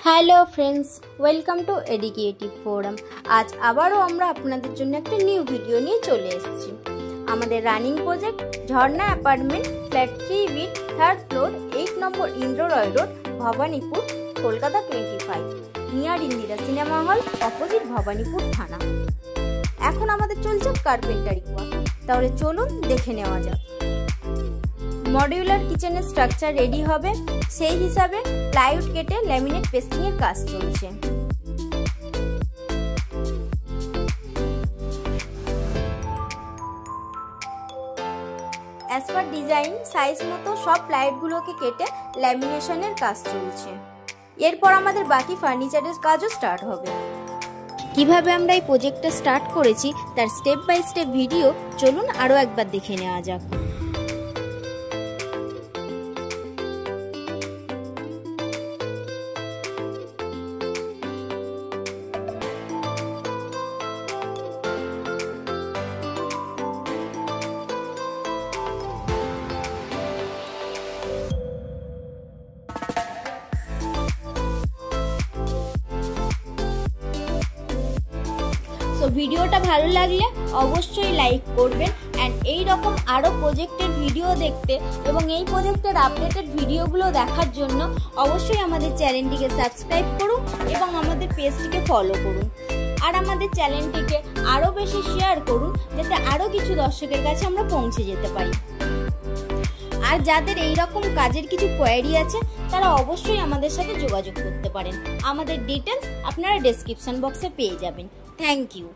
Hello friends, welcome to educative forum. আজ আবারও আমরা আপনাদের জন্য একটা নিউ ভিডিও নিয়ে চলে এসেছি। আমাদের running project Jharna apartment flat 3B 3rd floor 8 number Indra Roy road, Bhowanipore, Kolkata 25, near Indira cinema hall, opposite Bhowanipore থানা। এখন আমাদের চলছে কার্পেন্টারি ওয়ার্ক। তাহলে চলুন দেখে নেওয়া যাক। মডিউলার কিচেনের স্ট্রাকচার রেডি হবে, সেই হিসাবে প্লাইউড কেটে ল্যামিনেট পেস্টিং এর কাজ চলছে। অ্যাজ পার ডিজাইন সাইজ মতো সব প্লাইউড গুলোকে কেটে ল্যামিনেশনের কাজ চলছে। এরপর আমাদের বাকি ফার্নিচারের কাজও স্টার্ট হবে। কিভাবে আমরা এই প্রজেক্টটা স্টার্ট করেছি তার স্টেপ বাই স্টেপ ভিডিও চলুন আরো একবার দেখে নেওয়া যাক। ভিডিওটা ভালো লাগলে অবশ্যই লাইক করবেন এন্ড এই রকম আরো প্রজেক্টের ভিডিও দেখতে এবং এই প্রজেক্টের আপডেটেড ভিডিওগুলো দেখার জন্য অবশ্যই আমাদের চ্যানেলটিকে সাবস্ক্রাইব করুন এবং আমাদের পেজটিকে ফলো করুন। আর আমাদের চ্যানেলটিকে আরো বেশি শেয়ার করুন যাতে আরো কিছু দর্শকের কাছে আমরা পৌঁছে যেতে পারি। আর যাদের এই রকম কাজের কিছু কোয়েরি আছে তারা অবশ্যই আমাদের সাথে যোগাযোগ করতে পারেন। আমাদের ডিটেলস আপনারা ডেসক্রিপশন বক্সে পেয়ে যাবেন। Thank you.